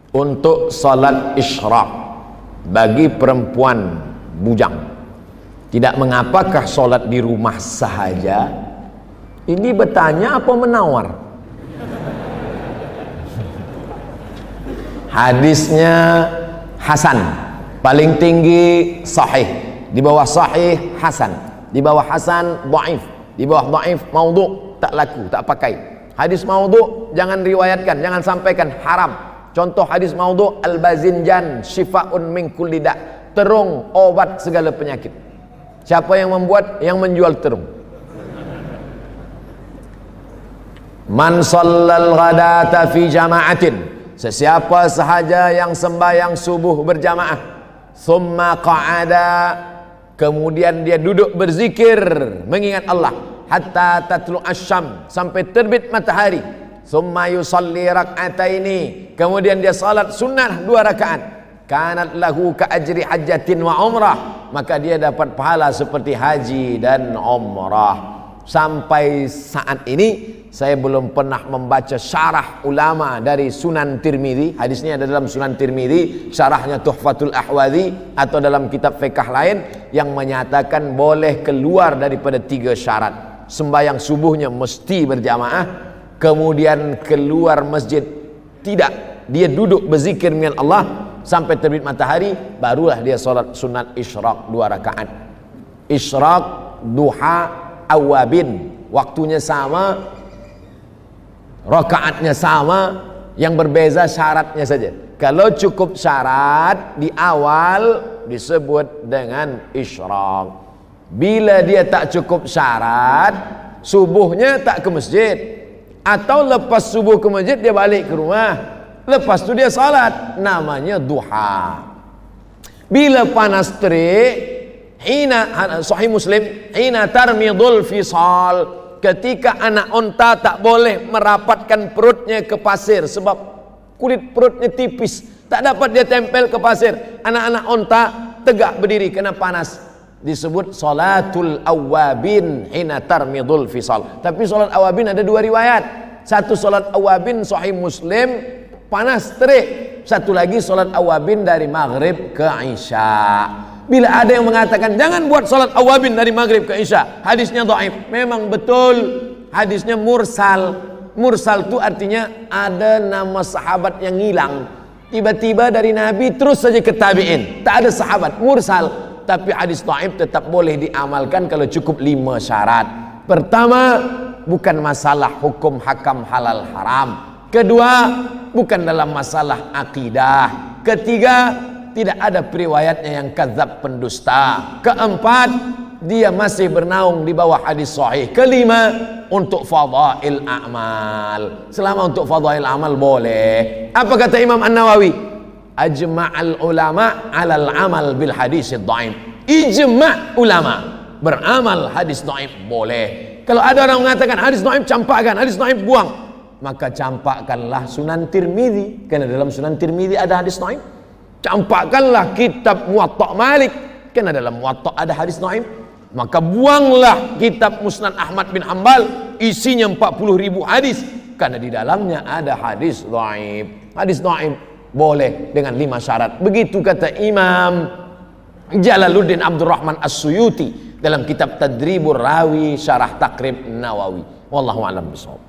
untuk salat isyraq bagi perempuan bujang. Tidak mengapakah salat di rumah sahaja? Ini bertanya apa menawar? Hadisnya hasan, paling tinggi sahih, di bawah sahih hasan, di bawah hasan dhaif, di bawah dhaif maudhu, tak laku, tak pakai. Hadis maudhu jangan riwayatkan, jangan sampaikan, haram. Contoh hadis maudhu, al-bazinjan syifaun min kulli da', terung obat segala penyakit. Siapa yang membuat? Yang menjual terung. Man shallal ghadata fi jama'atin, sesiapa sahaja yang sembahyang subuh berjamaah, thumma qa'ada, kemudian dia duduk berzikir mengingat Allah, hatta tatlu asyam, sampai terbit matahari, thumma yusalli rak'ataini, kemudian dia salat sunnah 2 rakaat, kanat lahu ka ajri hajjatin wa umrah, maka dia dapat pahala seperti haji dan umrah. Sampai saat ini saya belum pernah membaca syarah ulama dari Sunan Tirmidzi. Hadisnya ada dalam Sunan Tirmidzi, syarahnya Tuhfatul Ahwazi, atau dalam kitab fiqh lain yang menyatakan boleh keluar daripada 3 syarat. Sembahyang subuhnya mesti berjamaah, kemudian keluar masjid tidak, dia duduk berzikir dengan Allah sampai terbit matahari, barulah dia solat sunat isyraq 2 rakaat. Isyraq, duha, awabin, waktunya sama, rakaatnya sama, yang berbeza syaratnya saja. Kalau cukup syarat di awal disebut dengan isyraq. Bila dia tak cukup syarat, subuhnya tak ke masjid, atau lepas subuh ke masjid dia balik ke rumah, lepas tu dia salat, namanya duha. Bila panas terik, hina, Sahih Muslim, hina tarmidul fisal, ketika anak onta tak boleh merapatkan perutnya ke pasir sebab kulit perutnya tipis, tak dapat dia tempel ke pasir. Anak-anak onta tegak berdiri kena panas, disebut salatul awabin hina tarmidul fisal. Tapi salat awabin ada 2 riwayat. Satu salat awabin Sahih Muslim panas terik, satu lagi salat awabin dari maghrib ke isya. Bila ada yang mengatakan jangan buat salat awabin dari maghrib ke isya, hadisnya dhaif, memang betul hadisnya mursal. Mursal itu artinya ada nama sahabat yang hilang, tiba-tiba dari Nabi terus saja ke tabi'in, tak ada sahabat, mursal. Tapi hadis dhaif tetap boleh diamalkan kalau cukup 5 syarat. Pertama, bukan masalah hukum hakam halal haram. Kedua, bukan dalam masalah akidah. Ketiga, tidak ada periwayatnya yang kadzab, pendusta. Keempat, dia masih bernaung di bawah hadis sahih. Kelima, untuk fadail amal. Selama untuk fadail amal boleh. Apa kata Imam An-Nawawi? Ajma'al ulama 'alal amal bil hadis dhaif. Ijma' ulama beramal hadis dhaif boleh. Kalau ada orang mengatakan hadis dhaif campakkan, hadis dhaif buang, maka campakkanlah Sunan Tirmidzi, karena dalam Sunan Tirmidzi ada hadis dhaif. Campakkanlah kitab Muwatta Malik, karena dalam Muwatta ada hadis dhaif. Maka buanglah kitab Musnad Ahmad bin Hanbal, isinya 40.000 hadis, karena di dalamnya ada hadis dhaif. Hadis dhaif boleh dengan 5 syarat. Begitu kata Imam Jalaluddin Abdurrahman As-Suyuti dalam kitab Tadribur Rawi Syarah Taqrib Nawawi. Wallahu a'lam bishawab.